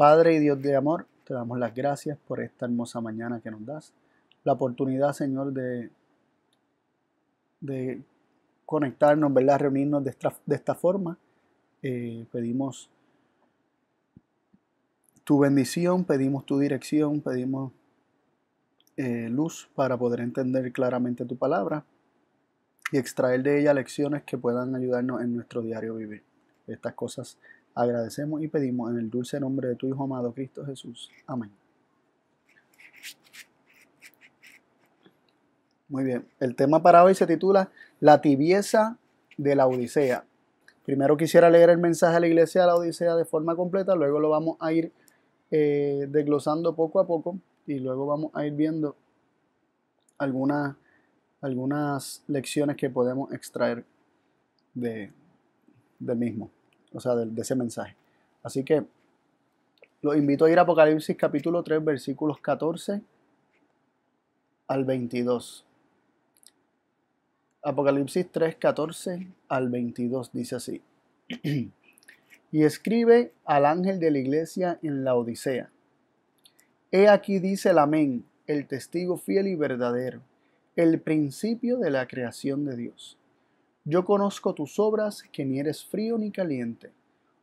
Padre y Dios de amor, te damos las gracias por esta hermosa mañana que nos das. La oportunidad, Señor, de conectarnos, ¿verdad? Reunirnos de esta forma. Pedimos tu bendición, pedimos tu dirección, pedimos luz para poder entender claramente tu palabra y extraer de ella lecciones que puedan ayudarnos en nuestro diario vivir. Estas cosas agradecemos y pedimos en el dulce nombre de tu Hijo amado Cristo Jesús. Amén. Muy bien, el tema para hoy se titula La tibieza de la Odisea. Primero quisiera leer el mensaje a la iglesia de la Odisea de forma completa, luego lo vamos a ir desglosando poco a poco y luego vamos a ir viendo algunas lecciones que podemos extraer del mismo, o sea, de ese mensaje. Así que los invito a ir a Apocalipsis capítulo 3, versículos 14 al 22. Apocalipsis 3, 14 al 22 dice así. Y escribe al ángel de la iglesia en la Odisea. He aquí dice el Amén, el testigo fiel y verdadero, el principio de la creación de Dios. Yo conozco tus obras, que ni eres frío ni caliente.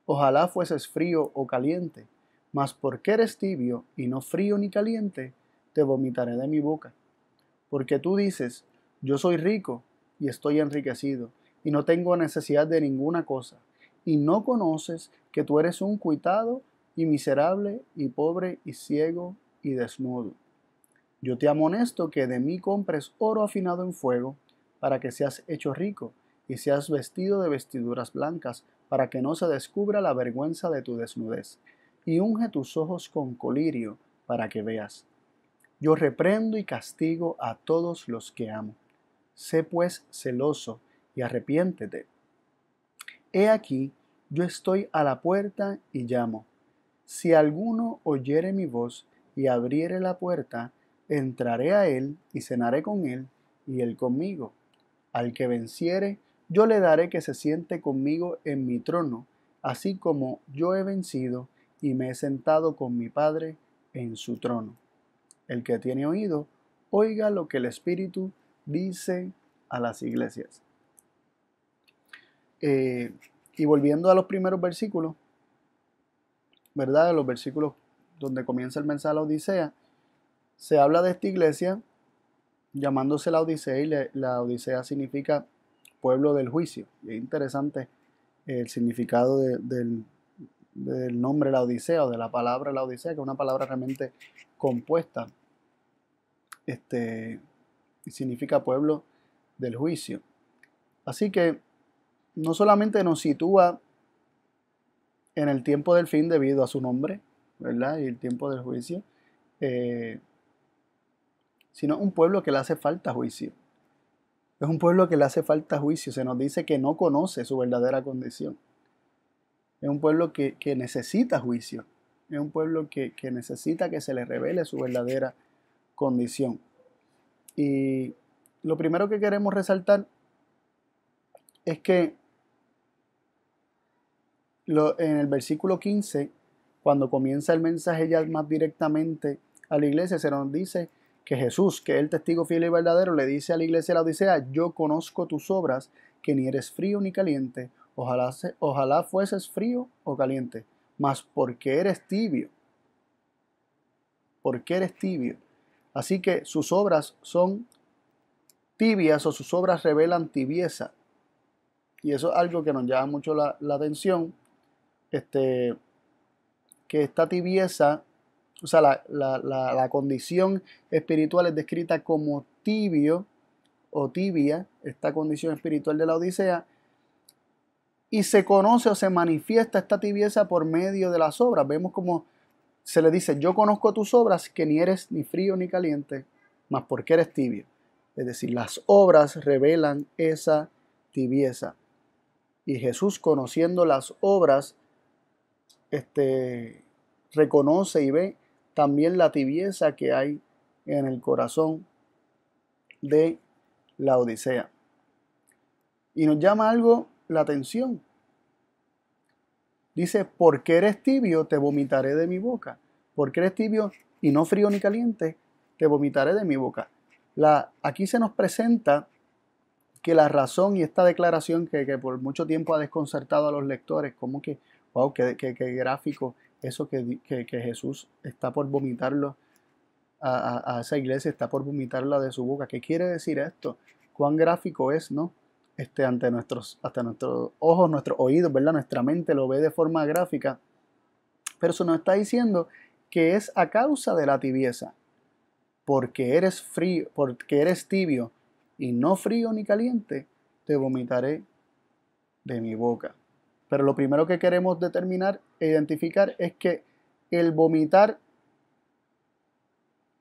Ojalá fueses frío o caliente, mas porque eres tibio y no frío ni caliente, te vomitaré de mi boca. Porque tú dices, yo soy rico y estoy enriquecido, y no tengo necesidad de ninguna cosa, y no conoces que tú eres un cuitado y miserable y pobre y ciego y desnudo. Yo te amonesto que de mí compres oro afinado en fuego, para que seas hecho rico, y seas vestido de vestiduras blancas, para que no se descubra la vergüenza de tu desnudez, y unge tus ojos con colirio, para que veas. Yo reprendo y castigo a todos los que amo. Sé pues celoso y arrepiéntete. He aquí, yo estoy a la puerta y llamo. Si alguno oyere mi voz y abriere la puerta, entraré a él y cenaré con él y él conmigo. Al que venciere, yo le daré que se siente conmigo en mi trono, así como yo he vencido y me he sentado con mi Padre en su trono. El que tiene oído, oiga lo que el Espíritu dice a las iglesias. Y volviendo a los primeros versículos, ¿verdad? Los versículos donde comienza el mensaje de la Odisea, se habla de esta iglesia llamándose la Odisea, y la Odisea significa pueblo del juicio. Y es interesante el significado del nombre la Odisea o de la palabra la Odisea, que es una palabra realmente compuesta. Significa pueblo del juicio. Así que no solamente nos sitúa en el tiempo del fin debido a su nombre, ¿verdad? Y el tiempo del juicio, sino un pueblo que le hace falta juicio. Es un pueblo que le hace falta juicio. Se nos dice que no conoce su verdadera condición. Es un pueblo que necesita juicio. Es un pueblo que necesita que se le revele su verdadera condición. Y lo primero que queremos resaltar es que en el versículo 15, cuando comienza el mensaje ya más directamente a la iglesia, se nos dice que Jesús, que es el testigo fiel y verdadero, le dice a la iglesia de la Odisea: yo conozco tus obras, que ni eres frío ni caliente. Ojalá fueses frío o caliente, mas porque eres tibio. Porque eres tibio. Así que sus obras son tibias, o sus obras revelan tibieza. Y eso es algo que nos llama mucho la atención. Que esta tibieza, o sea, la condición espiritual es descrita como tibio o tibia, esta condición espiritual de la Odisea, y se conoce o se manifiesta esta tibieza por medio de las obras. Vemos como se le dice: yo conozco tus obras, que ni eres ni frío ni caliente, mas porque eres tibio. Es decir, las obras revelan esa tibieza. Y Jesús, conociendo las obras, reconoce y ve también la tibieza que hay en el corazón de la Odisea. Y nos llama algo la atención. Dice, porque eres tibio, te vomitaré de mi boca. Porque eres tibio y no frío ni caliente, te vomitaré de mi boca. Aquí se nos presenta que la razón y esta declaración que por mucho tiempo ha desconcertado a los lectores, como que, wow, qué gráfico eso que Jesús está por vomitarlo a esa iglesia, está por vomitarla de su boca. ¿Qué quiere decir esto? ¿Cuán gráfico es, no? Hasta nuestros ojos, nuestros oídos, ¿verdad? Nuestra mente lo ve de forma gráfica. Pero eso nos está diciendo que es a causa de la tibieza. Porque eres frío, porque eres tibio y no frío ni caliente, te vomitaré de mi boca. Pero lo primero que queremos determinar e identificar es que el vomitar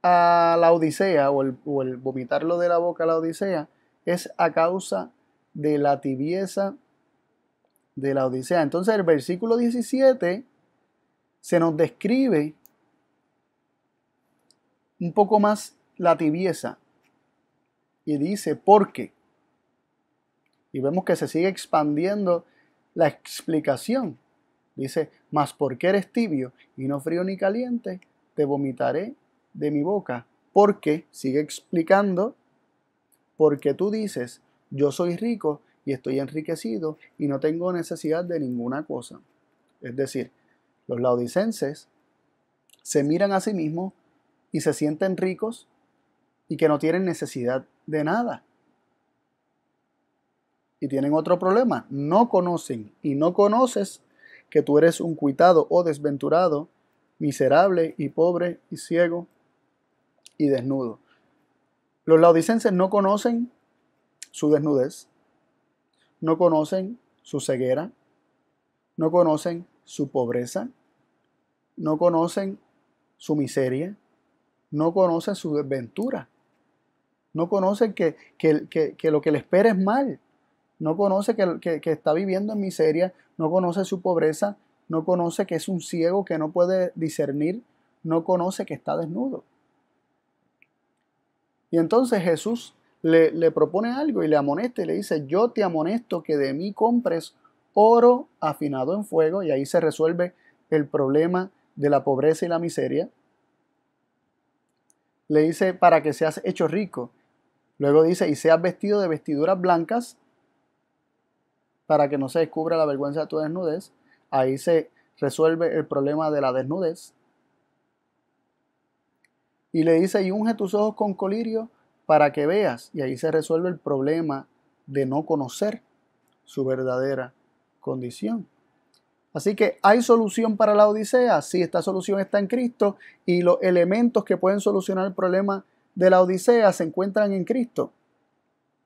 a la Odisea o el vomitarlo de la boca a la Odisea es a causa de la tibieza de la Odisea. Entonces el versículo 17 se nos describe un poco más la tibieza y dice ¿por qué? Y vemos que se sigue expandiendo la explicación. Dice, mas porque eres tibio y no frío ni caliente, te vomitaré de mi boca. Porque, sigue explicando, porque tú dices, yo soy rico y estoy enriquecido y no tengo necesidad de ninguna cosa. Es decir, los laodicenses se miran a sí mismos y se sienten ricos y que no tienen necesidad de nada. Y tienen otro problema, no conocen y no conoces que tú eres un cuitado o desventurado, miserable y pobre y ciego y desnudo. Los laodicenses no conocen su desnudez, no conocen su ceguera, no conocen su pobreza, no conocen su miseria, no conocen su desventura, no conocen que lo que le espera es mal. No conoce que está viviendo en miseria, no conoce su pobreza, no conoce que es un ciego que no puede discernir, no conoce que está desnudo. Y entonces Jesús le propone algo y le amonesta y le dice, yo te amonesto que de mí compres oro afinado en fuego, y ahí se resuelve el problema de la pobreza y la miseria. Le dice, para que seas hecho rico. Luego dice, y seas vestido de vestiduras blancas, para que no se descubra la vergüenza de tu desnudez. Ahí se resuelve el problema de la desnudez. Y le dice, y unge tus ojos con colirio para que veas. Y ahí se resuelve el problema de no conocer su verdadera condición. Así que hay solución para la Odisea. Sí, esta solución está en Cristo y los elementos que pueden solucionar el problema de la Odisea se encuentran en Cristo.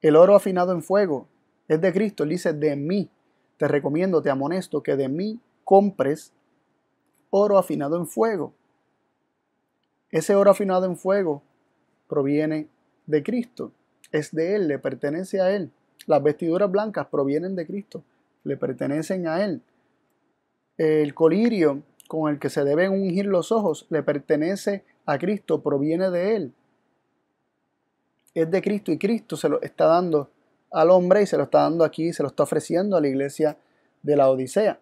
El oro afinado en fuego es de Cristo. Él dice, de mí te recomiendo, te amonesto que de mí compres oro afinado en fuego. Ese oro afinado en fuego proviene de Cristo. Es de Él, le pertenece a Él. Las vestiduras blancas provienen de Cristo, le pertenecen a Él. El colirio con el que se deben ungir los ojos le pertenece a Cristo, proviene de Él. Es de Cristo y Cristo se lo está dando al hombre y se lo está dando aquí, se lo está ofreciendo a la iglesia de la Odisea.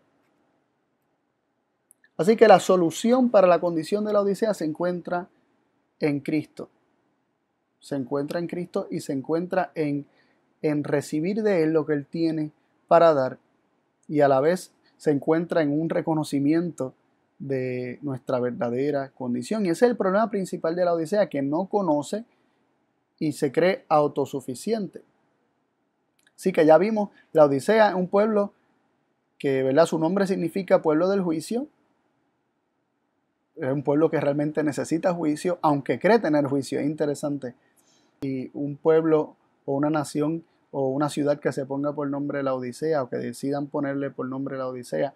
Así que la solución para la condición de la Odisea se encuentra en Cristo. Se encuentra en Cristo y se encuentra en recibir de Él lo que Él tiene para dar, y a la vez se encuentra en un reconocimiento de nuestra verdadera condición. Y ese es el problema principal de la Odisea, que no conoce y se cree autosuficiente. Así que ya vimos, la Odisea es un pueblo que, ¿verdad?, su nombre significa pueblo del juicio. Es un pueblo que realmente necesita juicio, aunque cree tener juicio. Es interesante. Y un pueblo o una nación o una ciudad que se ponga por nombre la Odisea, o que decidan ponerle por nombre la Odisea,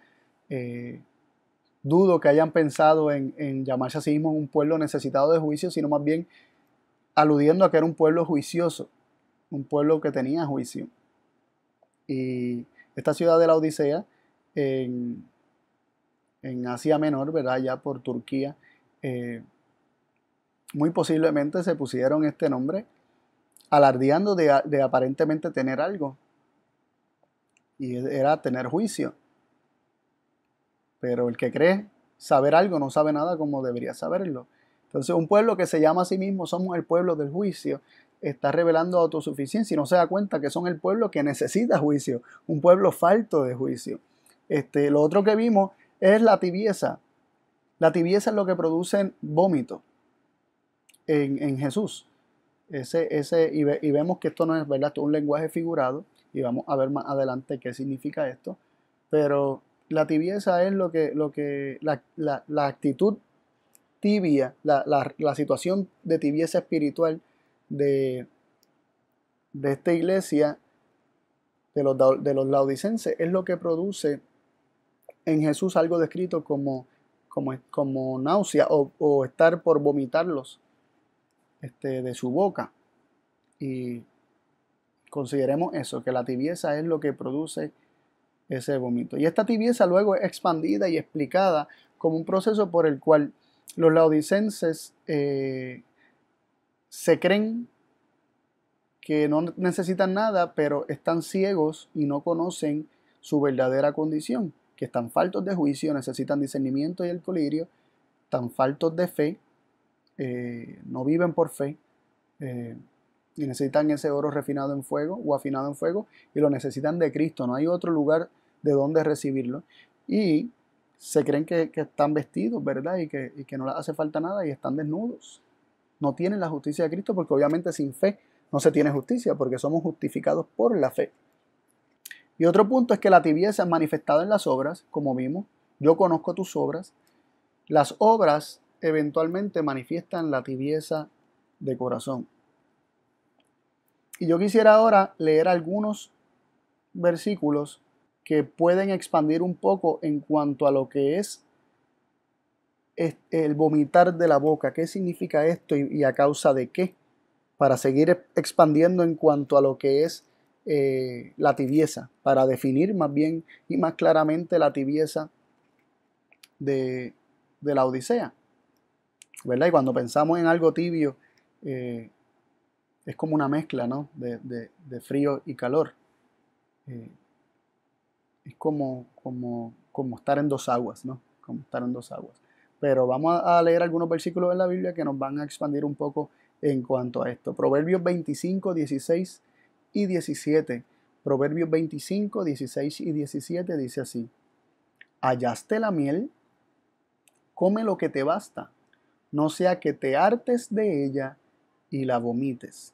dudo que hayan pensado en llamarse a sí mismo un pueblo necesitado de juicio, sino más bien aludiendo a que era un pueblo juicioso, un pueblo que tenía juicio. Y esta ciudad de la Odisea, en Asia Menor, ¿verdad?, ya por Turquía, muy posiblemente se pusieron este nombre alardeando de aparentemente tener algo, y era tener juicio. pero el que cree saber algo no sabe nada como debería saberlo. Entonces un pueblo que se llama a sí mismo somos el pueblo del juicio está revelando autosuficiencia y no se da cuenta que son el pueblo que necesita juicio, un pueblo falto de juicio. Lo otro que vimos es la tibieza. La tibieza es lo que produce vómito en Jesús. Y vemos que esto no es verdad, esto es un lenguaje figurado y vamos a ver más adelante qué significa esto. Pero la tibieza es la actitud tibia, la situación de tibieza espiritual de esta iglesia, de los laodicenses, es lo que produce en Jesús algo descrito como náusea o estar por vomitarlos de su boca. Y consideremos eso, que la tibieza es lo que produce ese vómito. Y esta tibieza luego es expandida y explicada como un proceso por el cual los laodicenses se creen que no necesitan nada, pero están ciegos y no conocen su verdadera condición, que están faltos de juicio, necesitan discernimiento y el colirio, están faltos de fe, no viven por fe, y necesitan ese oro refinado en fuego o afinado en fuego, y lo necesitan de Cristo, no hay otro lugar de donde recibirlo, y se creen que están vestidos, ¿verdad? Y que no les hace falta nada y están desnudos. No tienen la justicia de Cristo porque obviamente sin fe no se tiene justicia, porque somos justificados por la fe. Y otro punto es que la tibieza es manifestada en las obras, como vimos. Yo conozco tus obras. Las obras eventualmente manifiestan la tibieza de corazón. Y yo quisiera ahora leer algunos versículos que pueden expandir un poco en cuanto a lo que es el vomitar de la boca. ¿Qué significa esto y a causa de qué? Para seguir expandiendo en cuanto a lo que es la tibieza, para definir más bien y más claramente la tibieza de la Odisea, ¿verdad? Y cuando pensamos en algo tibio, es como una mezcla, ¿no? de frío y calor. Es como estar en dos aguas, ¿no? Como estar en dos aguas. Pero vamos a leer algunos versículos de la Biblia que nos van a expandir un poco en cuanto a esto. Proverbios 25, 16 y 17. Proverbios 25, 16 y 17 dice así: hallaste la miel, come lo que te basta, no sea que te hartes de ella y la vomites.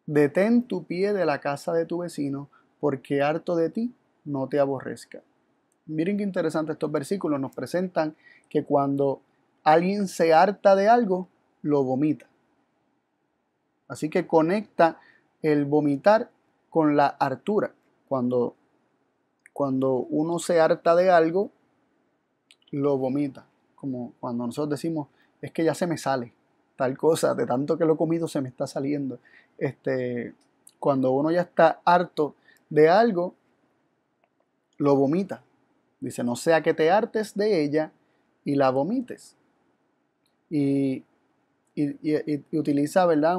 Detén tu pie de la casa de tu vecino, porque harto de ti no te aborrezca. Miren qué interesante, estos versículos nos presentan que cuando alguien se harta de algo, lo vomita. Así que conecta el vomitar con la hartura. Cuando uno se harta de algo, lo vomita. Como cuando nosotros decimos, es que ya se me sale tal cosa, de tanto que lo he comido se me está saliendo. Cuando uno ya está harto de algo, lo vomita. Dice, no sea que te hartes de ella y la vomites. Y utiliza, ¿verdad?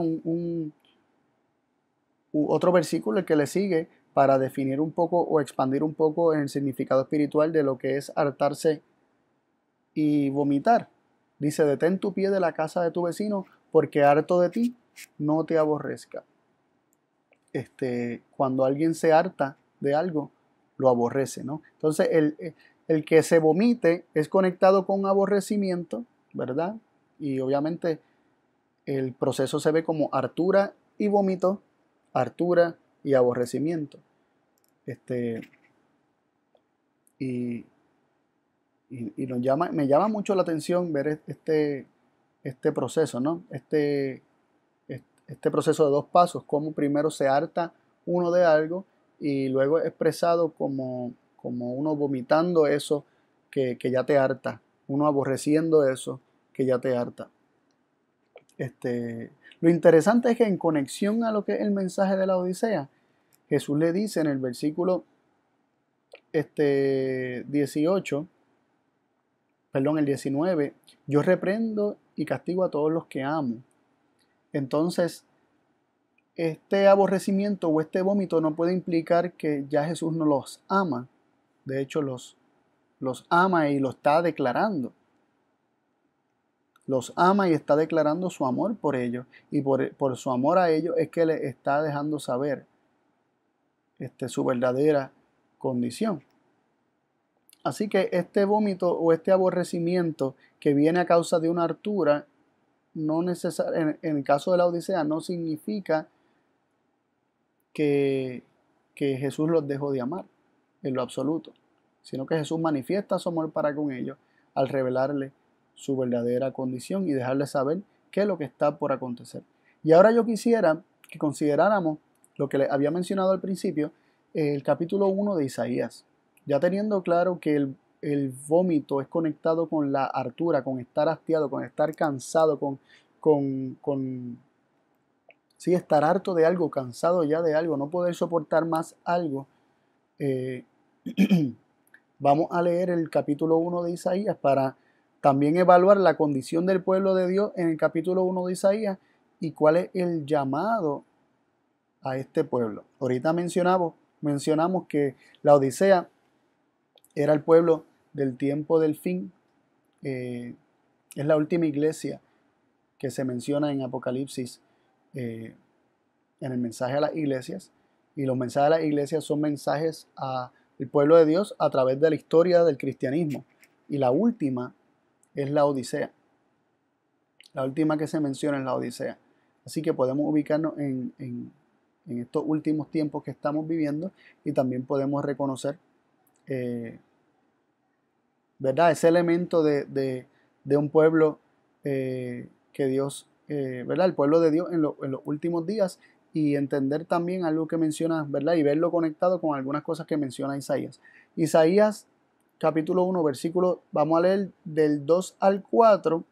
Otro versículo, el que le sigue, para definir un poco o expandir un poco el significado espiritual de lo que es hartarse y vomitar. Dice, detén tu pie de la casa de tu vecino, porque harto de ti no te aborrezca. Cuando alguien se harta de algo, lo aborrece, ¿no? Entonces, el que se vomite es conectado con aborrecimiento, ¿verdad? Y obviamente el proceso se ve como hartura y vómito, hartura y aborrecimiento. Me llama mucho la atención ver este proceso, ¿no? Este proceso de dos pasos, cómo primero se harta uno de algo y luego es expresado como uno vomitando eso que ya te harta, uno aborreciendo eso que ya te harta. Lo interesante es que en conexión a lo que es el mensaje de la Odisea, Jesús le dice en el versículo 18, perdón, el 19, yo reprendo y castigo a todos los que amo. Entonces, este aborrecimiento o este vómito no puede implicar que ya Jesús no los ama. De hecho, los los ama y lo está declarando. Los ama y está declarando su amor por ellos. Y por su amor a ellos es que le está dejando saber su verdadera condición. Así que este vómito o este aborrecimiento que viene a causa de una hartura, no en el caso de la Odisea, no significa que Jesús los dejó de amar en lo absoluto, sino que Jesús manifiesta su amor para con ellos al revelarle su verdadera condición y dejarles saber qué es lo que está por acontecer. Y ahora yo quisiera que consideráramos lo que les había mencionado al principio, el capítulo 1 de Isaías. Ya teniendo claro que el vómito es conectado con la hartura, con estar hastiado, con estar cansado, sí, estar harto de algo, cansado ya de algo, no poder soportar más algo. Vamos a leer el capítulo 1 de Isaías para también evaluar la condición del pueblo de Dios en el capítulo 1 de Isaías y cuál es el llamado a este pueblo. Ahorita mencionamos que la Odisea era el pueblo del tiempo del fin. Es la última iglesia que se menciona en Apocalipsis en el mensaje a las iglesias. Y los mensajes a las iglesias son mensajes al pueblo de Dios a través de la historia del cristianismo. Y la última es la Odisea. La última que se menciona es la Odisea. Así que podemos ubicarnos en estos últimos tiempos que estamos viviendo y también podemos reconocer ¿verdad? Ese elemento de un pueblo que Dios, ¿verdad? El pueblo de Dios en los últimos días y entender también algo que menciona, ¿verdad? Y verlo conectado con algunas cosas que menciona Isaías. Isaías capítulo 1, versículo, vamos a leer del 2 al 4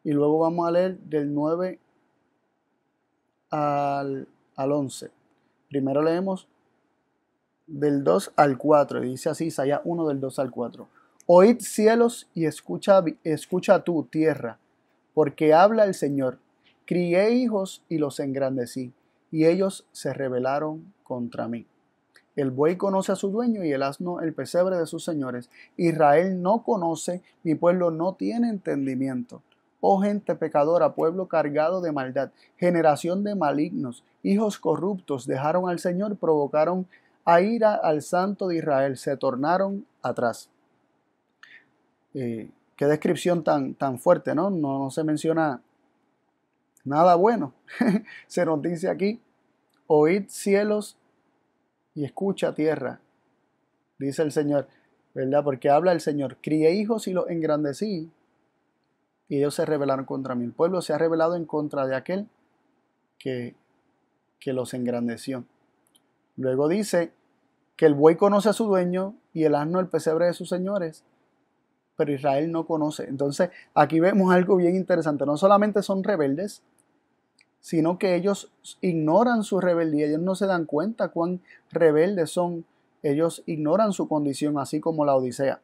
y luego vamos a leer del 9 al 11. Primero leemos del 2 al 4 y dice así Isaías 1 del 2 al 4. Oíd cielos y escucha tú tierra, porque habla el Señor. Crié hijos y los engrandecí, y ellos se rebelaron contra mí. El buey conoce a su dueño y el asno el pesebre de sus señores. Israel no conoce, mi pueblo no tiene entendimiento. Oh gente pecadora, pueblo cargado de maldad, generación de malignos, hijos corruptos, dejaron al Señor, provocaron a ira al Santo de Israel, se tornaron atrás. Qué descripción tan fuerte, ¿no? No se menciona nada bueno. Se nos dice aquí, oíd cielos y escucha tierra, dice el Señor, ¿verdad? Porque habla el Señor, crié hijos y los engrandecí, y ellos se rebelaron contra mí. El pueblo se ha rebelado en contra de aquel que los engrandeció. Luego dice que el buey conoce a su dueño y el asno el pesebre de sus señores, pero Israel no conoce. Entonces aquí vemos algo bien interesante. No solamente son rebeldes, sino que ellos ignoran su rebeldía. Ellos no se dan cuenta cuán rebeldes son. Ellos ignoran su condición, así como la Odisea.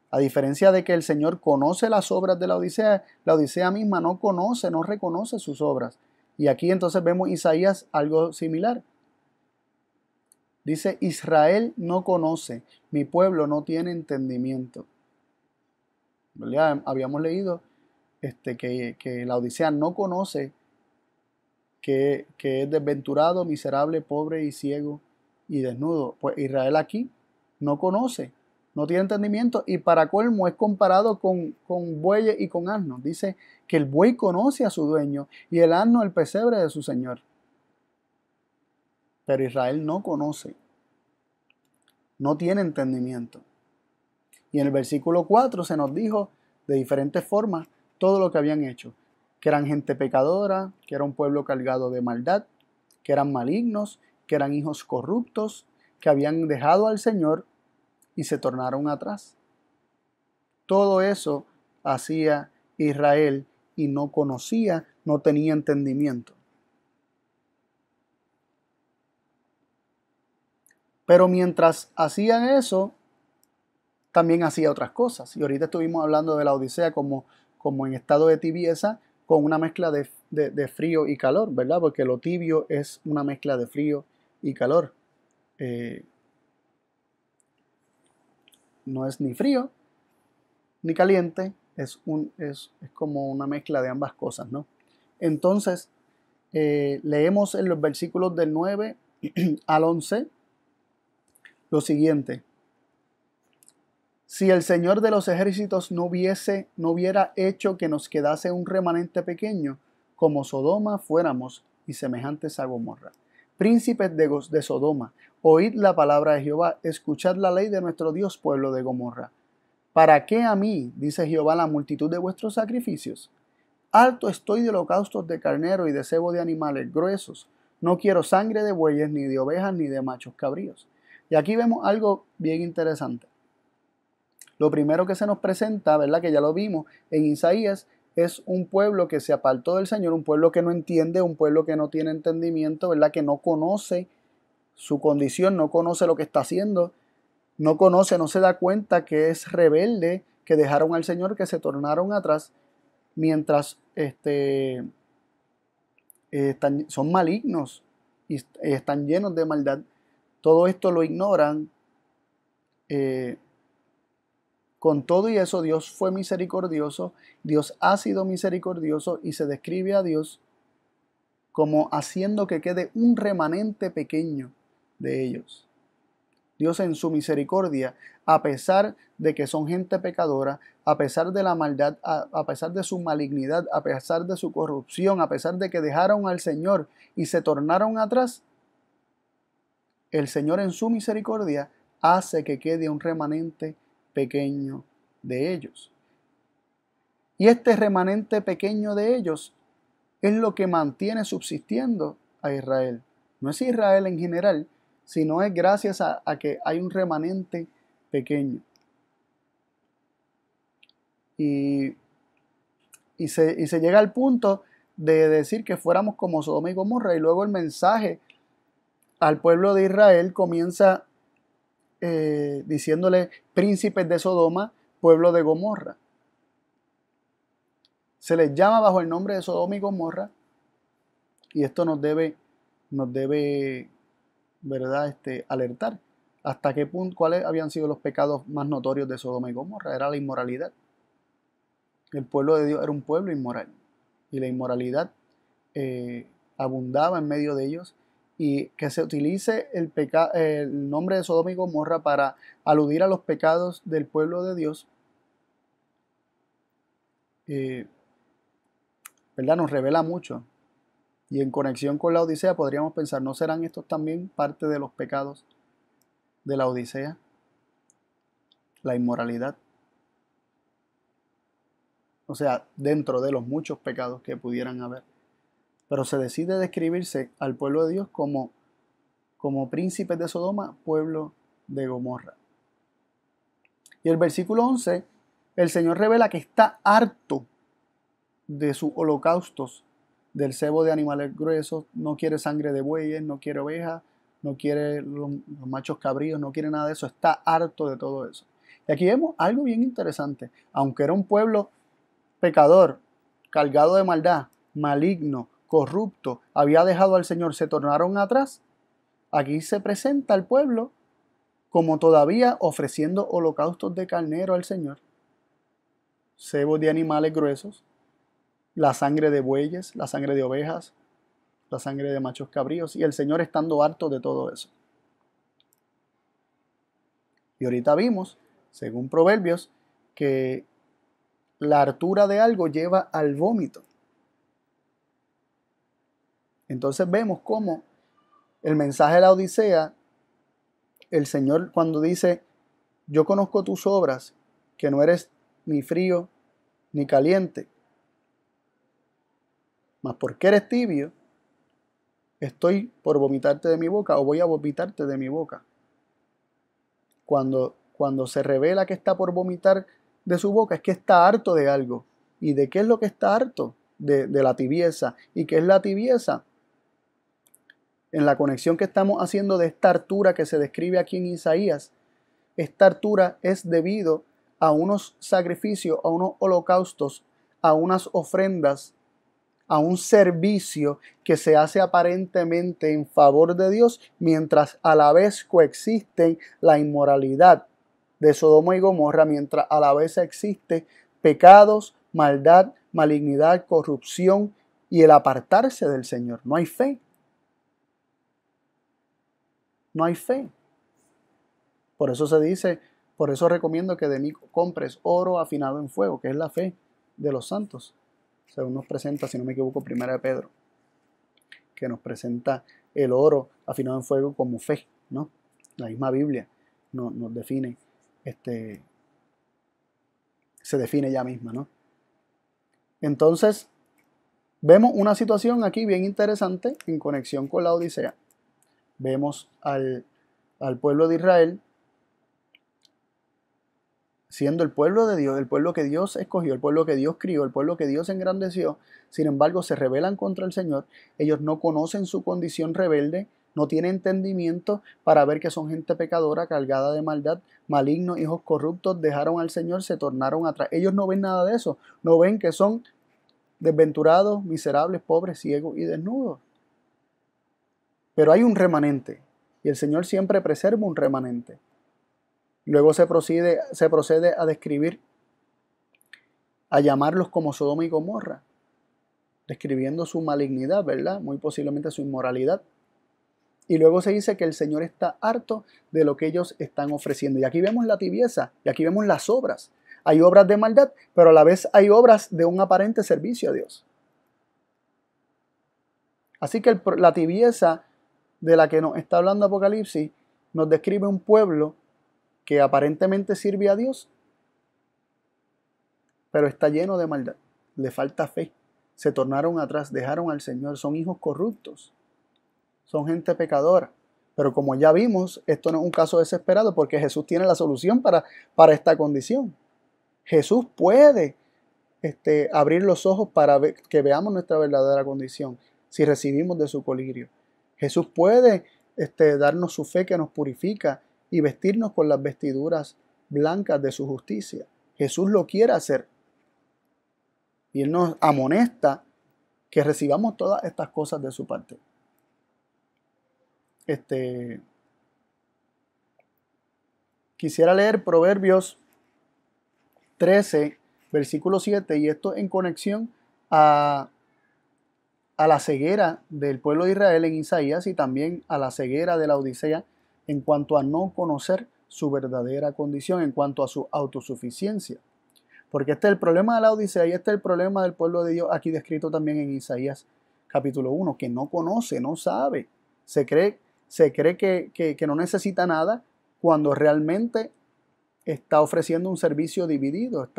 A diferencia de que el Señor conoce las obras de la Odisea misma no conoce, no reconoce sus obras. Y aquí entonces vemos Isaías algo similar. Dice, Israel no conoce, mi pueblo no tiene entendimiento. ¿Verdad? Habíamos leído que la Odisea no conoce que es desventurado, miserable, pobre y ciego y desnudo. Pues Israel aquí no conoce, no tiene entendimiento y para colmo es comparado con bueyes y con asnos. Dice que el buey conoce a su dueño y el asno el pesebre de su señor. Pero Israel no conoce, no tiene entendimiento. Y en el versículo 4 se nos dijo de diferentes formas todo lo que habían hecho. Que eran gente pecadora, que era un pueblo cargado de maldad, que eran malignos, que eran hijos corruptos, que habían dejado al Señor y se tornaron atrás. Todo eso hacía Israel y no conocía, no tenía entendimiento. Pero mientras hacían eso, también hacía otras cosas. Y ahorita estuvimos hablando de la Odisea como en estado de tibieza, con una mezcla de frío y calor, ¿verdad? Porque lo tibio es una mezcla de frío y calor. no es ni frío ni caliente, es como una mezcla de ambas cosas, ¿no? Entonces, leemos en los versículos del 9 al 11 lo siguiente: si el Señor de los ejércitos no hubiera hecho que nos quedase un remanente pequeño, como Sodoma fuéramos y semejantes a Gomorra. Príncipes de Sodoma, oíd la palabra de Jehová, escuchad la ley de nuestro Dios, pueblo de Gomorra. ¿Para qué a mí, dice Jehová, la multitud de vuestros sacrificios? Harto estoy de holocaustos de carnero y de cebo de animales gruesos. No quiero sangre de bueyes, ni de ovejas, ni de machos cabríos. Y aquí vemos algo bien interesante. Lo primero que se nos presenta, ¿verdad?, que ya lo vimos en Isaías, es un pueblo que se apartó del Señor, un pueblo que no entiende, un pueblo que no tiene entendimiento, ¿verdad?, que no conoce su condición, no conoce lo que está haciendo, no conoce, no se da cuenta que es rebelde, que dejaron al Señor, que se tornaron atrás, mientras son malignos y están llenos de maldad. Todo esto lo ignoran. Con todo y eso, Dios fue misericordioso, Dios ha sido misericordioso y se describe a Dios como haciendo que quede un remanente pequeño de ellos. Dios en su misericordia, a pesar de que son gente pecadora, a pesar de la maldad, a pesar de su malignidad, a pesar de su corrupción, a pesar de que dejaron al Señor y se tornaron atrás, el Señor en su misericordia hace que quede un remanente pequeño de ellos. Y este remanente pequeño de ellos es lo que mantiene subsistiendo a Israel. No es Israel en general, sino es gracias a que hay un remanente pequeño. Y se llega al punto de decir que fuéramos como Sodoma y Gomorra, y luego el mensaje al pueblo de Israel comienza diciéndole príncipes de Sodoma, pueblo de Gomorra. Se les llama bajo el nombre de Sodoma y Gomorra, y esto nos debe ¿verdad?, alertar hasta qué punto, cuáles habían sido los pecados más notorios de Sodoma y Gomorra. Era la inmoralidad. El pueblo de Dios era un pueblo inmoral, y la inmoralidad abundaba en medio de ellos, y que se utilice el nombre de Sodoma y Gomorra para aludir a los pecados del pueblo de Dios, ¿verdad?, nos revela mucho. Y en conexión con la Odisea podríamos pensar, ¿no serán estos también parte de los pecados de la Odisea? La inmoralidad. O sea, dentro de los muchos pecados que pudieran haber. Pero se decide describirse al pueblo de Dios como príncipes de Sodoma, pueblo de Gomorra. Y el versículo 11, el Señor revela que está harto de sus holocaustos, del cebo de animales gruesos, no quiere sangre de bueyes, no quiere ovejas, no quiere los machos cabríos, no quiere nada de eso, está harto de todo eso. Y aquí vemos algo bien interesante. Aunque era un pueblo pecador, cargado de maldad, maligno, corrupto, había dejado al Señor, se tornaron atrás. Aquí se presenta al pueblo como todavía ofreciendo holocaustos de carnero al Señor, cebos de animales gruesos, la sangre de bueyes, la sangre de ovejas, la sangre de machos cabríos, y el Señor estando harto de todo eso. Y ahorita vimos, según Proverbios, que la hartura de algo lleva al vómito. Entonces vemos cómo el mensaje de la Odisea, el Señor cuando dice, yo conozco tus obras, que no eres ni frío ni caliente, mas porque eres tibio, estoy por vomitarte de mi boca, o voy a vomitarte de mi boca. Cuando se revela que está por vomitar de su boca, es que está harto de algo. ¿Y de qué es lo que está harto? De la tibieza. ¿Y qué es la tibieza? En la conexión que estamos haciendo de esta hartura que se describe aquí en Isaías, esta hartura es debido a unos sacrificios, a unos holocaustos, a unas ofrendas, a un servicio que se hace aparentemente en favor de Dios, mientras a la vez coexisten la inmoralidad, de Sodoma y Gomorra, mientras a la vez existe pecados, maldad, malignidad, corrupción y el apartarse del Señor. No hay fe. No hay fe. Por eso se dice, por eso recomiendo que de mí compres oro afinado en fuego, que es la fe de los santos. Según nos presenta, si no me equivoco, Primera de Pedro, que nos presenta el oro afinado en fuego como fe, ¿no? La misma Biblia nos define, se define ella misma, ¿no? Entonces, vemos una situación aquí bien interesante en conexión con la Odisea. Vemos al pueblo de Israel siendo el pueblo de Dios, el pueblo que Dios escogió, el pueblo que Dios crió, el pueblo que Dios engrandeció. Sin embargo, se rebelan contra el Señor. Ellos no conocen su condición rebelde, no tienen entendimiento para ver que son gente pecadora, cargada de maldad, malignos, hijos corruptos, dejaron al Señor, se tornaron atrás. Ellos no ven nada de eso, no ven que son desventurados, miserables, pobres, ciegos y desnudos. Pero hay un remanente, y el Señor siempre preserva un remanente. Luego se procede a describir, a llamarlos como Sodoma y Gomorra, describiendo su malignidad, ¿verdad? Muy posiblemente su inmoralidad. Y luego se dice que el Señor está harto de lo que ellos están ofreciendo. Y aquí vemos la tibieza, y aquí vemos las obras. Hay obras de maldad, pero a la vez hay obras de un aparente servicio a Dios. Así que la tibieza de la que nos está hablando Apocalipsis nos describe un pueblo que aparentemente sirve a Dios, pero está lleno de maldad, le falta fe, se tornaron atrás, dejaron al Señor, son hijos corruptos, son gente pecadora. Pero como ya vimos, esto no es un caso desesperado porque Jesús tiene la solución para esta condición. Jesús puede abrir los ojos para que veamos nuestra verdadera condición si recibimos de su colirio. Jesús puede darnos su fe que nos purifica y vestirnos con las vestiduras blancas de su justicia. Jesús lo quiere hacer. Y Él nos amonesta que recibamos todas estas cosas de su parte. Quisiera leer Proverbios 13, versículo 7, y esto en conexión a la ceguera del pueblo de Israel en Isaías y también a la ceguera de la Odisea en cuanto a no conocer su verdadera condición, en cuanto a su autosuficiencia. Porque este es el problema de la Odisea y este es el problema del pueblo de Dios aquí descrito también en Isaías capítulo 1, que no conoce, no sabe, se cree que no necesita nada cuando realmente está ofreciendo un servicio dividido,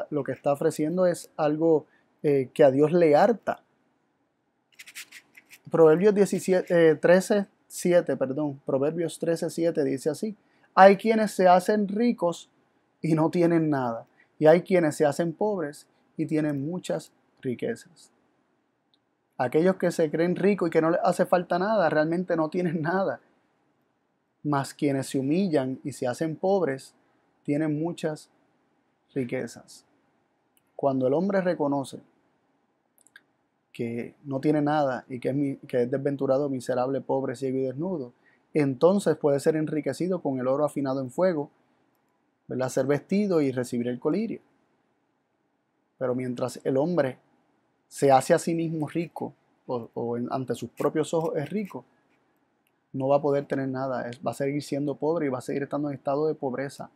lo que está ofreciendo es algo que a Dios le harta. Proverbios 13:7 dice así: hay quienes se hacen ricos y no tienen nada, y hay quienes se hacen pobres y tienen muchas riquezas. Aquellos que se creen ricos y que no les hace falta nada, realmente no tienen nada. Mas quienes se humillan y se hacen pobres, tienen muchas riquezas. Cuando el hombre reconoce que no tiene nada y que es desventurado, miserable, pobre, ciego y desnudo, entonces puede ser enriquecido con el oro afinado en fuego, ¿verdad? Ser vestido y recibir el colirio. Pero mientras el hombre se hace a sí mismo rico ante sus propios ojos es rico, no va a poder tener nada, va a seguir siendo pobre y va a seguir estando en estado de pobreza,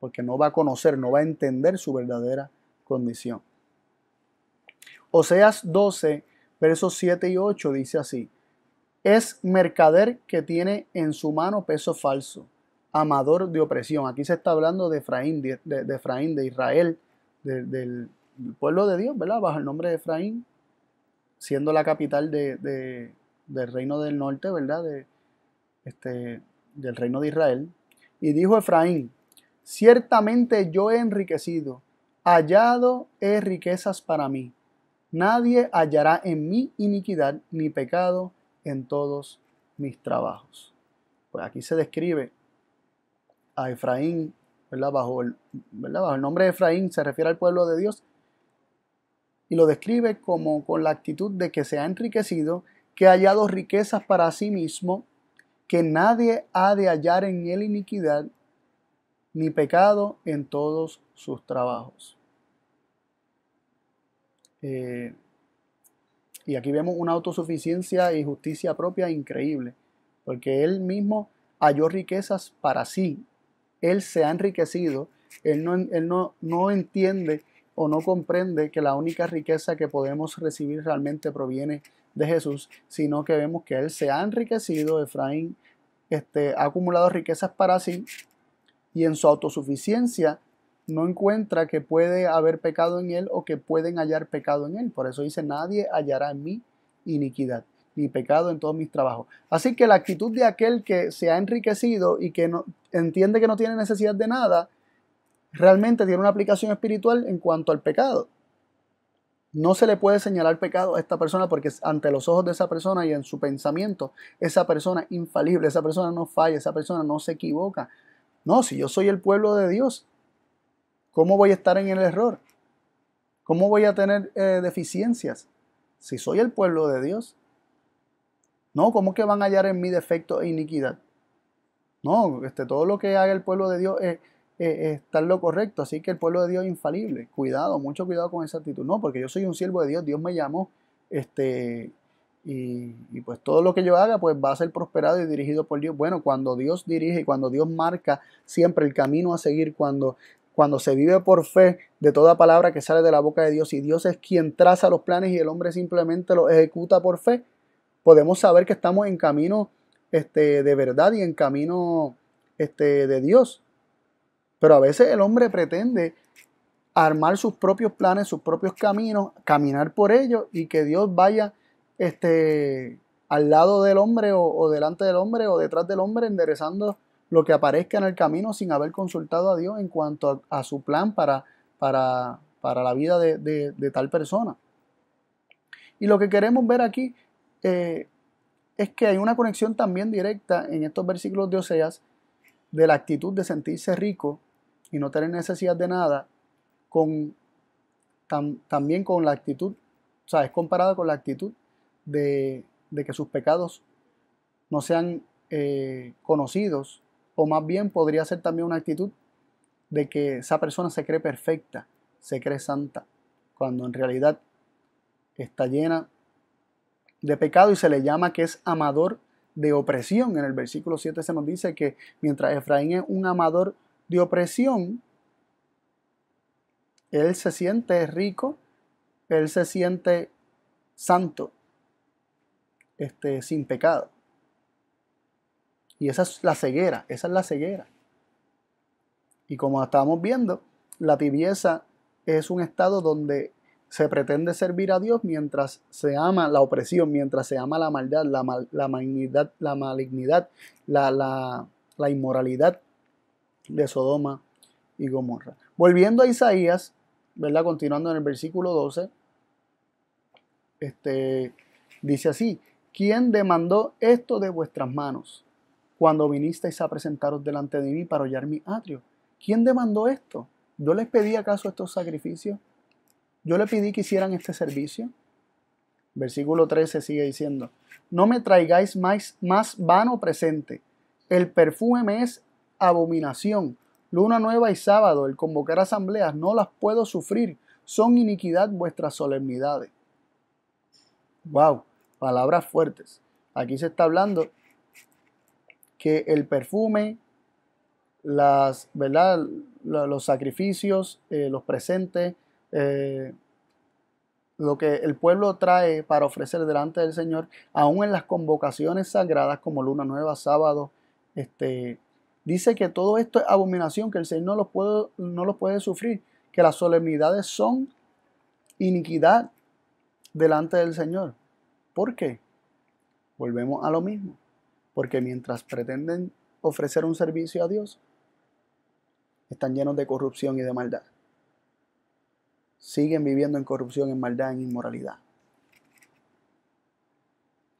porque no va a conocer, no va a entender su verdadera condición. Oseas 12, versos 7 y 8 dice así: es mercader que tiene en su mano peso falso, amador de opresión. Aquí se está hablando de Efraín, de Israel, del pueblo de Dios, ¿verdad? Bajo el nombre de Efraín, siendo la capital del reino del norte, ¿verdad? Del reino de Israel. Y dijo Efraín: ciertamente yo he enriquecido, hallado he riquezas para mí. Nadie hallará en mí iniquidad ni pecado en todos mis trabajos. Pues aquí se describe a Efraín, ¿verdad? Bajo el nombre de Efraín se refiere al pueblo de Dios y lo describe como con la actitud de que se ha enriquecido, que ha hallado riquezas para sí mismo, que nadie ha de hallar en él iniquidad ni pecado en todos sus trabajos. Y aquí vemos una autosuficiencia y justicia propia increíble, porque él mismo halló riquezas para sí. Él se ha enriquecido, él no entiende o no comprende que la única riqueza que podemos recibir realmente proviene de Jesús, sino que vemos que él se ha enriquecido. Efraín ha acumulado riquezas para sí, y en su autosuficiencia no encuentra que puede haber pecado en él o que pueden hallar pecado en él. Por eso dice: nadie hallará en mí iniquidad ni pecado en todos mis trabajos. Así que la actitud de aquel que se ha enriquecido y que no entiende que no tiene necesidad de nada, realmente tiene una aplicación espiritual en cuanto al pecado. No se le puede señalar pecado a esta persona, porque ante los ojos de esa persona y en su pensamiento, esa persona es infalible, esa persona no falla, esa persona no se equivoca. No, si yo soy el pueblo de Dios, ¿cómo voy a estar en el error? ¿Cómo voy a tener deficiencias? Si soy el pueblo de Dios. No, ¿cómo que van a hallar en mí defecto e iniquidad? No, todo lo que haga el pueblo de Dios es estar lo correcto. Así que el pueblo de Dios es infalible. Cuidado, mucho cuidado con esa actitud. No, porque yo soy un siervo de Dios, Dios me llamó, y pues todo lo que yo haga pues va a ser prosperado y dirigido por Dios. Bueno, cuando Dios dirige y cuando Dios marca siempre el camino a seguir, cuando se vive por fe de toda palabra que sale de la boca de Dios, y Dios es quien traza los planes y el hombre simplemente los ejecuta por fe, podemos saber que estamos en camino de verdad y en camino de Dios. Pero a veces el hombre pretende armar sus propios planes, sus propios caminos, caminar por ellos, y que Dios vaya al lado del hombre o delante del hombre o detrás del hombre, enderezando lo que aparezca en el camino sin haber consultado a Dios en cuanto a su plan para la vida de tal persona. Y lo que queremos ver aquí es que hay una conexión también directa en estos versículos de Oseas de la actitud de sentirse rico y no tener necesidad de nada, también con la actitud, o sea, es comparada con la actitud de que sus pecados no sean conocidos, o más bien podría ser también una actitud de que esa persona se cree perfecta, se cree santa, cuando en realidad está llena de pecado, y se le llama que es amador de opresión. En el versículo 7 se nos dice que mientras Efraín es un amador de opresión, él se siente rico, él se siente santo, sin pecado. Y esa es la ceguera, Y como estábamos viendo, la tibieza es un estado donde se pretende servir a Dios mientras se ama la opresión, mientras se ama la maldad, la malignidad, la inmoralidad de Sodoma y Gomorra. Volviendo a Isaías, ¿verdad? Continuando en el versículo 12, dice así: ¿quién demandó esto de vuestras manos cuando vinisteis a presentaros delante de mí para hollar mi atrio? ¿Quién demandó esto? ¿Yo les pedí acaso estos sacrificios? ¿Yo le pedí que hicieran este servicio? Versículo 13 sigue diciendo: no me traigáis más vano presente. El perfume me es abominación. Luna nueva y sábado, el convocar asambleas, no las puedo sufrir. Son iniquidad vuestras solemnidades. Wow, palabras fuertes. Aquí se está hablando que el perfume, ¿verdad? Los sacrificios, los presentes, lo que el pueblo trae para ofrecer delante del Señor, aún en las convocaciones sagradas como luna nueva, sábado, dice que todo esto es abominación, que el Señor no lo puede sufrir, que las solemnidades son iniquidad delante del Señor. ¿Por qué? Volvemos a lo mismo, porque mientras pretenden ofrecer un servicio a Dios, están llenos de corrupción y de maldad. Siguen viviendo en corrupción, en maldad, en inmoralidad.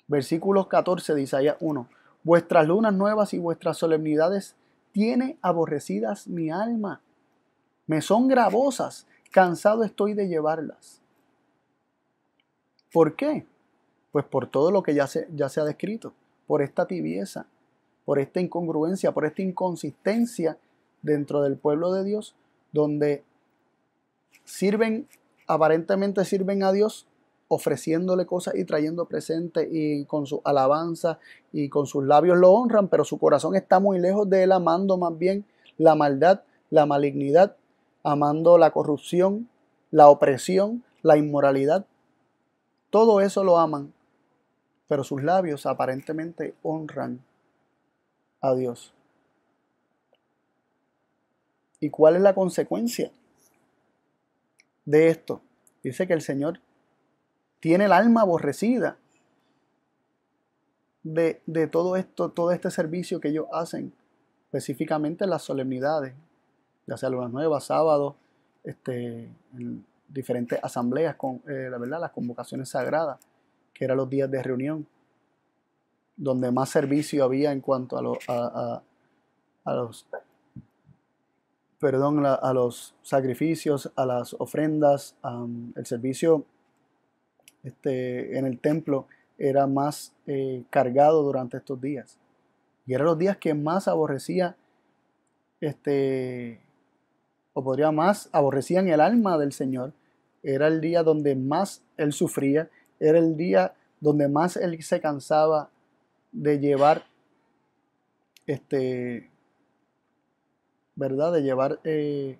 Versículos 14 de Isaías 1. Vuestras lunas nuevas y vuestras solemnidades tiene aborrecidas mi alma. Me son gravosas, cansado estoy de llevarlas. ¿Por qué? Pues por todo lo que ya se ha descrito, por esta tibieza, por esta incongruencia, por esta inconsistencia dentro del pueblo de Dios, donde aparentemente sirven a Dios, ofreciéndole cosas y trayendo presentes y con su alabanza y con sus labios lo honran, pero su corazón está muy lejos de él, amando más bien la maldad, la malignidad, amando la corrupción, la opresión, la inmoralidad. Todo eso lo aman, pero sus labios aparentemente honran a Dios. ¿Y cuál es la consecuencia de esto? Dice que el Señor tiene el alma aborrecida de todo esto, todo este servicio que ellos hacen, específicamente en las solemnidades, ya sea lunas nuevas, sábados, en diferentes asambleas, con la verdad, las convocaciones sagradas, que eran los días de reunión, donde más servicio había en cuanto a los perdón, a los sacrificios, a las ofrendas, el servicio en el templo era más cargado durante estos días. Y eran los días que más aborrecía, o podría más, aborrecían el alma del Señor. Era el día donde más Él sufría, era el día donde más Él se cansaba de llevar, ¿verdad? De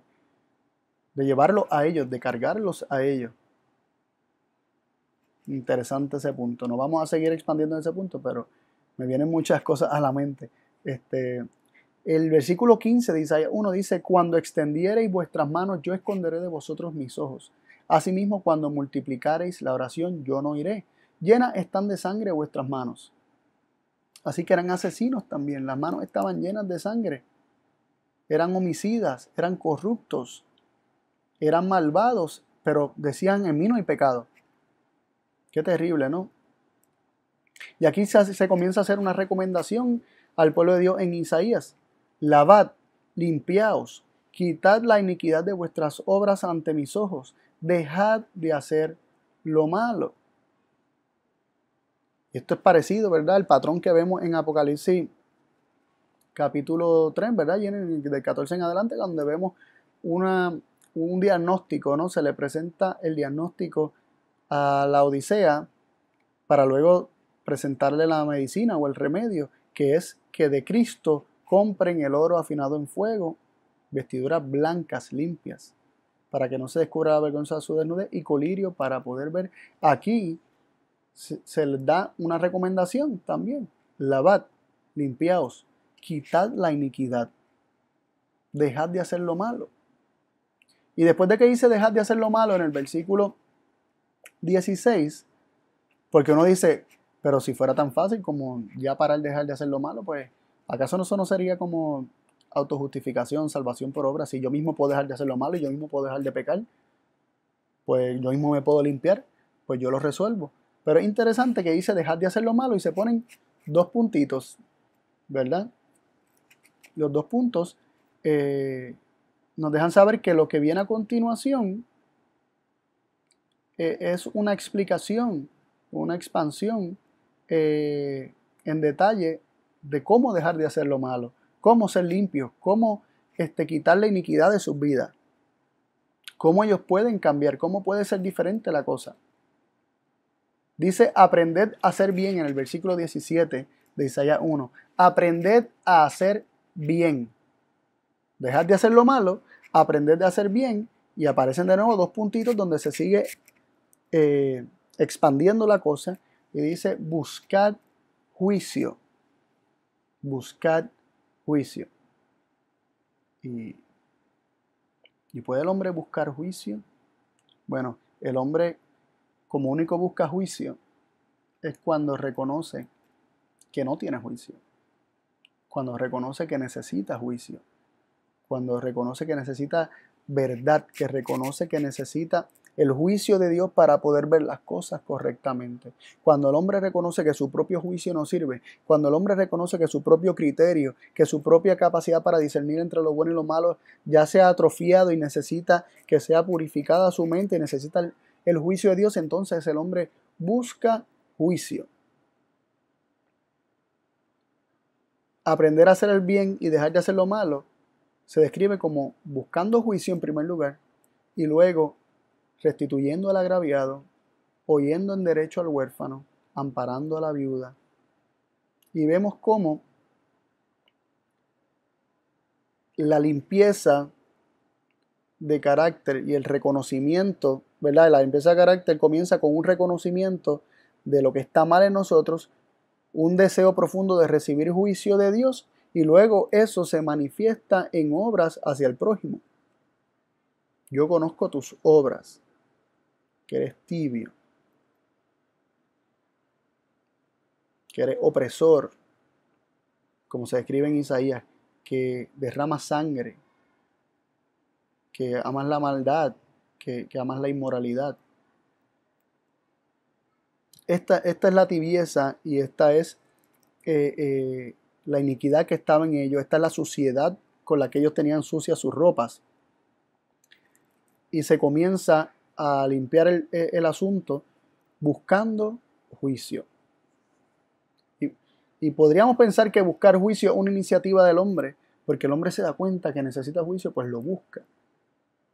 llevarlo a ellos, de cargarlos a ellos. Interesante ese punto. No vamos a seguir expandiendo en ese punto, pero me vienen muchas cosas a la mente. El versículo 15 de Isaías 1 dice: cuando extendiereis vuestras manos, yo esconderé de vosotros mis ojos. Asimismo, cuando multiplicareis la oración, yo no iré. Llenas están de sangre vuestras manos. Así que eran asesinos también. Las manos estaban llenas de sangre. Eran homicidas, eran corruptos, eran malvados, pero decían: en mí no hay pecado. Qué terrible, ¿no? Y aquí se comienza a hacer una recomendación al pueblo de Dios en Isaías: lavad, limpiaos, quitad la iniquidad de vuestras obras ante mis ojos, dejad de hacer lo malo. Y esto es parecido, ¿verdad? El patrón que vemos en Apocalipsis capítulo 3, ¿verdad? Y del 14 en adelante, donde vemos un diagnóstico, ¿no? Se le presenta el diagnóstico a la Odisea para luego presentarle la medicina o el remedio, que es que de Cristo compren el oro afinado en fuego, vestiduras blancas, limpias, para que no se descubra la vergüenza de su desnudez, y colirio para poder ver. Aquí se les da una recomendación también: lavad, limpiaos, quitad la iniquidad, dejad de hacer lo malo. Y después de que dice dejad de hacer lo malo, en el versículo 16, porque uno dice: pero si fuera tan fácil como ya parar, dejar de hacer lo malo, pues ¿acaso eso no sería como autojustificación, salvación por obra? Si yo mismo puedo dejar de hacer lo malo y yo mismo puedo dejar de pecar, pues yo mismo me puedo limpiar, pues yo lo resuelvo. Pero es interesante que dice dejar de hacer lo malo y se ponen dos puntitos, ¿verdad? Los dos puntos nos dejan saber que lo que viene a continuación es una explicación, una expansión en detalle de cómo dejar de hacer lo malo, cómo ser limpios, cómo quitar la iniquidad de sus vidas, cómo ellos pueden cambiar, cómo puede ser diferente la cosa. Dice: aprended a hacer bien en el versículo 17 de Isaías 1. Aprended a hacer bien. Dejad de hacer lo malo, aprended a hacer bien, y aparecen de nuevo dos puntitos donde se sigue expandiendo la cosa, y dice: buscad juicio. Buscad juicio. ¿Y puede el hombre buscar juicio? Bueno, el hombre como único busca juicio es cuando reconoce que no tiene juicio, cuando reconoce que necesita juicio, cuando reconoce que necesita verdad, que reconoce que necesita el juicio de Dios para poder ver las cosas correctamente. Cuando el hombre reconoce que su propio juicio no sirve, cuando el hombre reconoce que su propio criterio, que su propia capacidad para discernir entre lo bueno y lo malo ya se ha atrofiado y necesita que sea purificada su mente y necesita el juicio de Dios, entonces el hombre busca juicio. Aprender a hacer el bien y dejar de hacer lo malo se describe como buscando juicio en primer lugar y luego restituyendo al agraviado, oyendo en derecho al huérfano, amparando a la viuda. Y vemos cómo la limpieza de carácter y el reconocimiento, ¿verdad? La limpieza de carácter comienza con un reconocimiento de lo que está mal en nosotros, un deseo profundo de recibir juicio de Dios y luego eso se manifiesta en obras hacia el prójimo. Yo conozco tus obras, que eres tibio, que eres opresor, como se describe en Isaías, que derramas sangre, que amas la maldad, que amas la inmoralidad. Esta es la tibieza y esta es la iniquidad que estaba en ellos. Esta es la suciedad con la que ellos tenían sucias sus ropas. Y se comienza a limpiar el asunto buscando juicio. Y podríamos pensar que buscar juicio es una iniciativa del hombre, porque el hombre se da cuenta que necesita juicio, pues lo busca.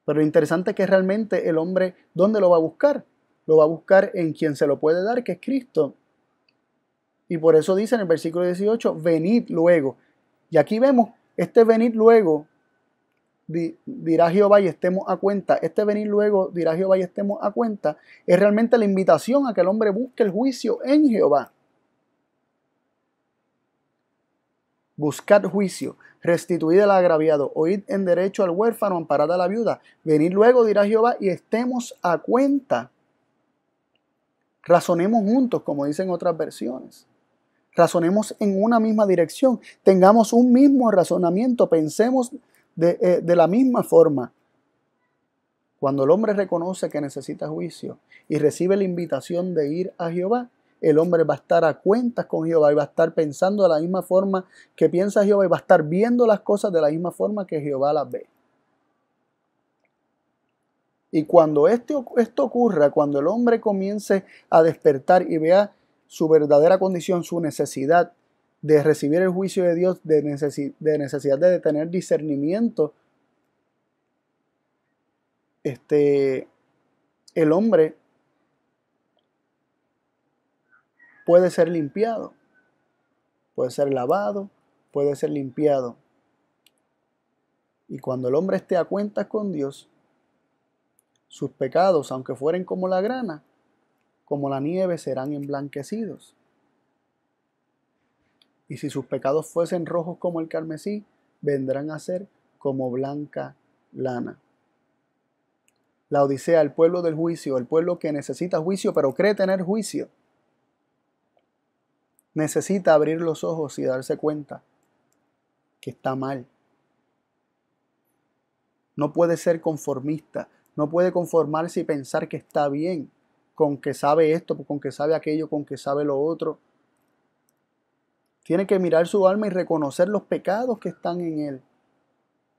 Pero lo interesante es que realmente el hombre, ¿dónde lo va a buscar? Lo va a buscar en quien se lo puede dar, que es Cristo. Y por eso dice en el versículo 18, venid luego. Y aquí vemos, este venid luego, dirá Jehová y estemos a cuenta. Este venid luego, dirá Jehová y estemos a cuenta, es realmente la invitación a que el hombre busque el juicio en Jehová. Buscad juicio, restituid al agraviado, oíd en derecho al huérfano, amparad a la viuda. Venid luego, dirá Jehová, y estemos a cuenta. Razonemos juntos, como dicen otras versiones. Razonemos en una misma dirección. Tengamos un mismo razonamiento. Pensemos de la misma forma. Cuando el hombre reconoce que necesita juicio y recibe la invitación de ir a Jehová, el hombre va a estar a cuentas con Jehová y va a estar pensando de la misma forma que piensa Jehová y va a estar viendo las cosas de la misma forma que Jehová las ve. Y cuando esto ocurra, cuando el hombre comience a despertar y vea su verdadera condición, su necesidad de recibir el juicio de Dios, de necesidad de tener discernimiento, el hombre puede ser limpiado, puede ser lavado, puede ser limpiado. Y cuando el hombre esté a cuentas con Dios, sus pecados, aunque fueren como la grana, como la nieve, serán emblanquecidos. Y si sus pecados fuesen rojos como el carmesí, vendrán a ser como blanca lana. La Odisea, el pueblo del juicio, el pueblo que necesita juicio, pero cree tener juicio, necesita abrir los ojos y darse cuenta que está mal. No puede ser conformista, no puede conformarse y pensar que está bien, con que sabe esto, con que sabe aquello, con que sabe lo otro. Tiene que mirar su alma y reconocer los pecados que están en él.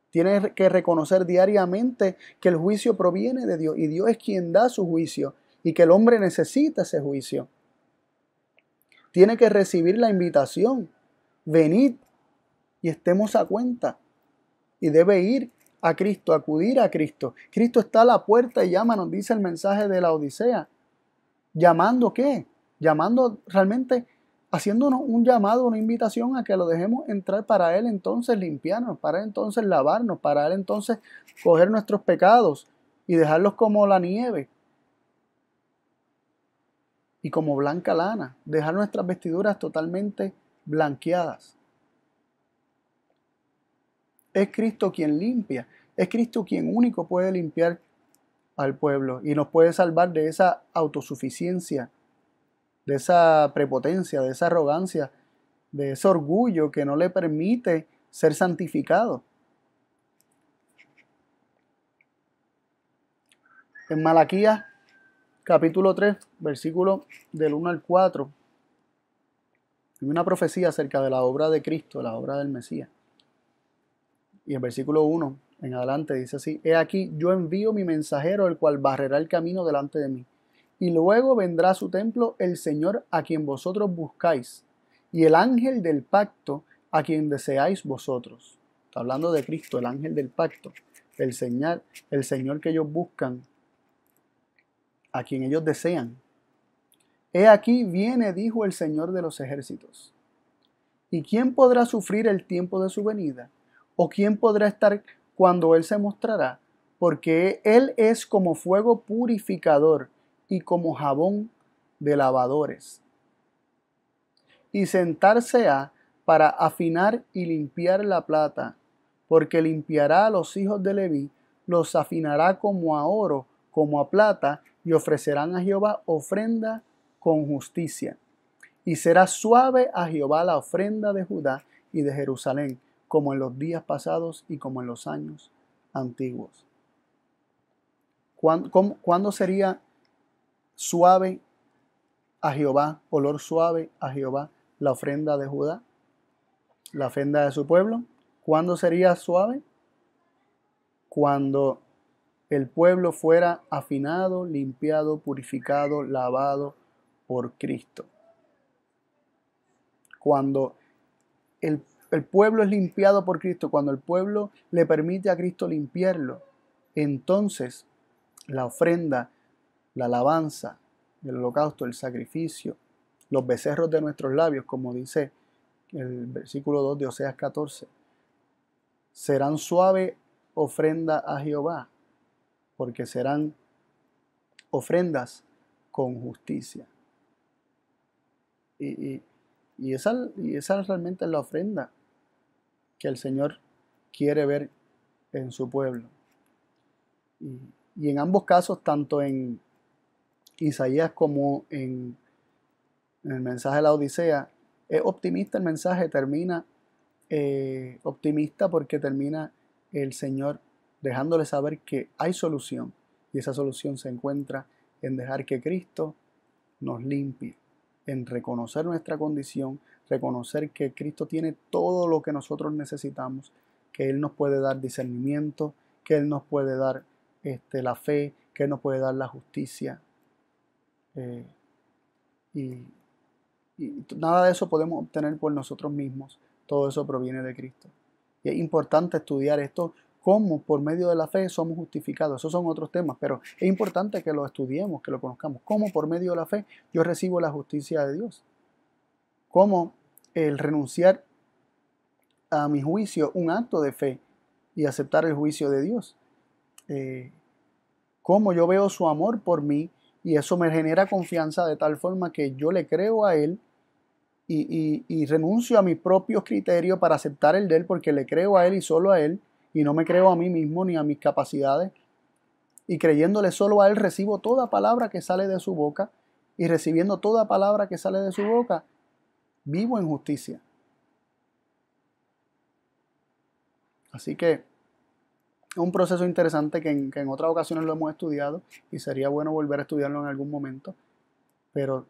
Tiene que reconocer diariamente que el juicio proviene de Dios y Dios es quien da su juicio y que el hombre necesita ese juicio. Tiene que recibir la invitación. Venid y estemos a cuenta. Y debe ir a Cristo, acudir a Cristo. Cristo está a la puerta y llama, nos dice el mensaje de la Odisea. ¿Llamando qué? Llamando realmente, haciéndonos un llamado, una invitación a que lo dejemos entrar para Él entonces limpiarnos, para Él entonces lavarnos, para Él entonces coger nuestros pecados y dejarlos como la nieve y como blanca lana, dejar nuestras vestiduras totalmente blanqueadas. Es Cristo quien limpia, es Cristo quien único puede limpiar al pueblo y nos puede salvar de esa autosuficiencia, de esa prepotencia, de esa arrogancia, de ese orgullo que no le permite ser santificado. En Malaquías capítulo 3, versículo del 1 al 4, hay una profecía acerca de la obra de Cristo, la obra del Mesías. Y en versículo 1 en adelante dice así: He aquí, yo envío mi mensajero, el cual barrerá el camino delante de mí. Y luego vendrá a su templo el Señor a quien vosotros buscáis, y el ángel del pacto a quien deseáis vosotros. Está hablando de Cristo, el ángel del pacto, el Señor que ellos buscan, a quien ellos desean. He aquí viene, dijo el Señor de los ejércitos. ¿Y quién podrá sufrir el tiempo de su venida? ¿O quién podrá estar cuando Él se mostrará? Porque Él es como fuego purificador y como jabón de lavadores. Y sentarse ha para afinar y limpiar la plata, porque limpiará a los hijos de Leví, los afinará como a oro, como a plata, y ofrecerán a Jehová ofrenda con justicia. Y será suave a Jehová la ofrenda de Judá y de Jerusalén, como en los días pasados y como en los años antiguos. ¿Cuándo sería suave a Jehová, olor suave a Jehová, la ofrenda de Judá, la ofrenda de su pueblo? ¿Cuándo sería suave? Cuando el pueblo fuera afinado, limpiado, purificado, lavado por Cristo. Cuando el pueblo es limpiado por Cristo, cuando el pueblo le permite a Cristo limpiarlo, entonces la ofrenda, la alabanza, el holocausto, el sacrificio, los becerros de nuestros labios, como dice el versículo 2 de Oseas 14, serán suave ofrenda a Jehová, porque serán ofrendas con justicia. Y esa realmente es la ofrenda que el Señor quiere ver en su pueblo. Y en ambos casos, tanto en Isaías como en el mensaje de la Odisea, es optimista el mensaje, termina optimista porque termina el Señor dejándole saber que hay solución, y esa solución se encuentra en dejar que Cristo nos limpie, en reconocer nuestra condición, reconocer que Cristo tiene todo lo que nosotros necesitamos, que Él nos puede dar discernimiento, que Él nos puede dar la fe, que Él nos puede dar la justicia. Y nada de eso podemos obtener por nosotros mismos. Todo eso proviene de Cristo. Y es importante estudiar esto, cómo por medio de la fe somos justificados. Esos son otros temas, pero es importante que lo estudiemos, que lo conozcamos. Cómo por medio de la fe yo recibo la justicia de Dios. Cómo el renunciar a mi juicio, un acto de fe, y aceptar el juicio de Dios. Cómo yo veo su amor por mí, y eso me genera confianza de tal forma que yo le creo a Él y renuncio a mis propios criterios para aceptar el de Él, porque le creo a Él y solo a Él, y no me creo a mí mismo ni a mis capacidades, y creyéndole solo a Él recibo toda palabra que sale de su boca, y recibiendo toda palabra que sale de su boca, vivo en justicia. Así que es un proceso interesante que en otras ocasiones lo hemos estudiado, y sería bueno volver a estudiarlo en algún momento, pero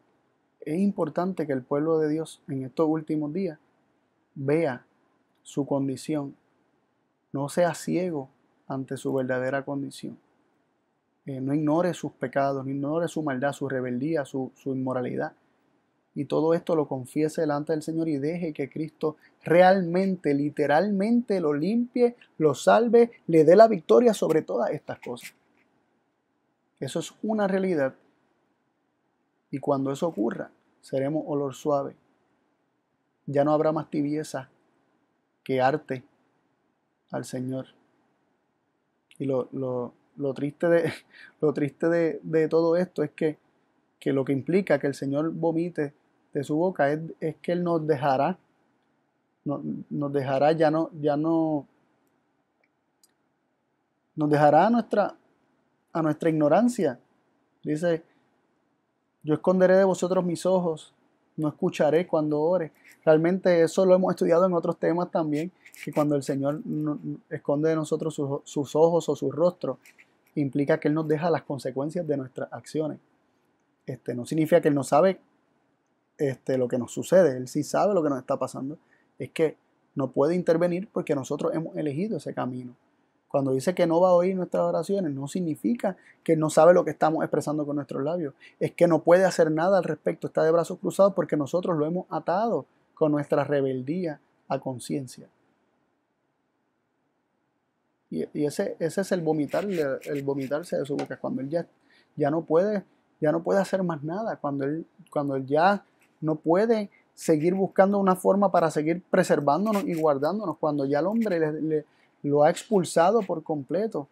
es importante que el pueblo de Dios en estos últimos días vea su condición, no sea ciego ante su verdadera condición, no ignore sus pecados, no ignore su maldad, su rebeldía, su inmoralidad, y todo esto lo confiese delante del Señor y deje que Cristo realmente, literalmente lo limpie, lo salve, le dé la victoria sobre todas estas cosas. Eso es una realidad. Y cuando eso ocurra, seremos olor suave. Ya no habrá más tibieza que arte al Señor. Y lo triste de todo esto es que lo que implica que el Señor vomite de su boca es que Él nos dejará, nos dejará nos dejará a nuestra ignorancia. Dice: yo esconderé de vosotros mis ojos, no escucharé cuando ore. Realmente eso lo hemos estudiado en otros temas también, que cuando el Señor esconde de nosotros sus ojos o su rostro, implica que Él nos deja las consecuencias de nuestras acciones. No significa que Él no sabe lo que nos sucede, Él sí sabe lo que nos está pasando. Es que no puede intervenir porque nosotros hemos elegido ese camino. Cuando dice que no va a oír nuestras oraciones, no significa que no sabe lo que estamos expresando con nuestros labios. Es que no puede hacer nada al respecto, está de brazos cruzados porque nosotros lo hemos atado con nuestra rebeldía a conciencia. Y ese es el vomitar, el vomitarse de su boca, cuando él ya ya no puede hacer más nada, cuando él ya no puede seguir buscando una forma para seguir preservándonos y guardándonos, cuando ya el hombre lo ha expulsado por completo,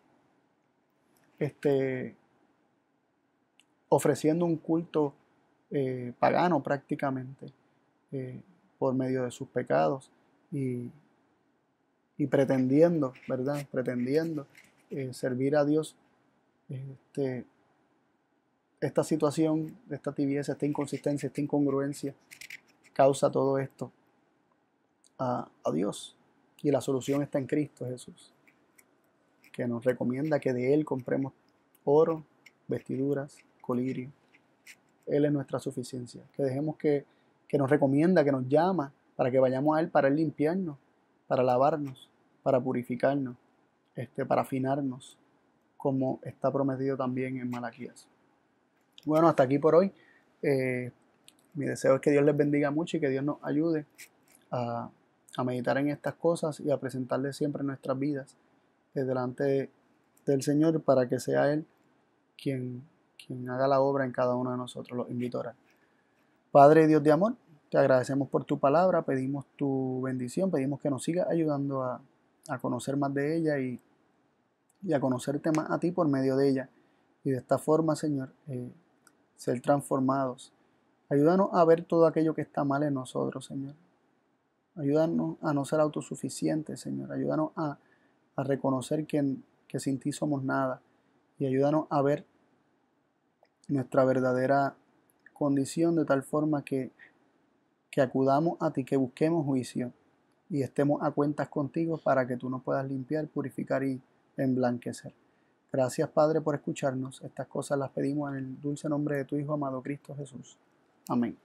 ofreciendo un culto pagano prácticamente, por medio de sus pecados y, y pretendiendo, ¿verdad? Pretendiendo servir a Dios. Este, esta situación, esta tibieza, esta inconsistencia, esta incongruencia causa todo esto a Dios. Y la solución está en Cristo Jesús, que nos recomienda que de Él compremos oro, vestiduras, colirio. Él es nuestra suficiencia. Que dejemos que nos recomienda, que nos llama para que vayamos a Él, para Él limpiarnos, para lavarnos, para purificarnos, para afinarnos, como está prometido también en Malaquías. Bueno, hasta aquí por hoy. Mi deseo es que Dios les bendiga mucho y que Dios nos ayude a meditar en estas cosas y a presentarle siempre nuestras vidas delante del Señor para que sea Él quien haga la obra en cada uno de nosotros. Los invito a orar. Padre Dios de amor, te agradecemos por tu palabra, pedimos tu bendición, pedimos que nos sigas ayudando a conocer más de ella y a conocerte más a ti por medio de ella. Y de esta forma, Señor, ser transformados. Ayúdanos a ver todo aquello que está mal en nosotros, Señor. Ayúdanos a no ser autosuficientes, Señor. Ayúdanos a reconocer que sin ti somos nada. Y ayúdanos a ver nuestra verdadera condición de tal forma que acudamos a ti, que busquemos juicio y estemos a cuentas contigo para que tú nos puedas limpiar, purificar y emblanquecer. Gracias, Padre, por escucharnos. Estas cosas las pedimos en el dulce nombre de tu Hijo amado Cristo Jesús. Amén.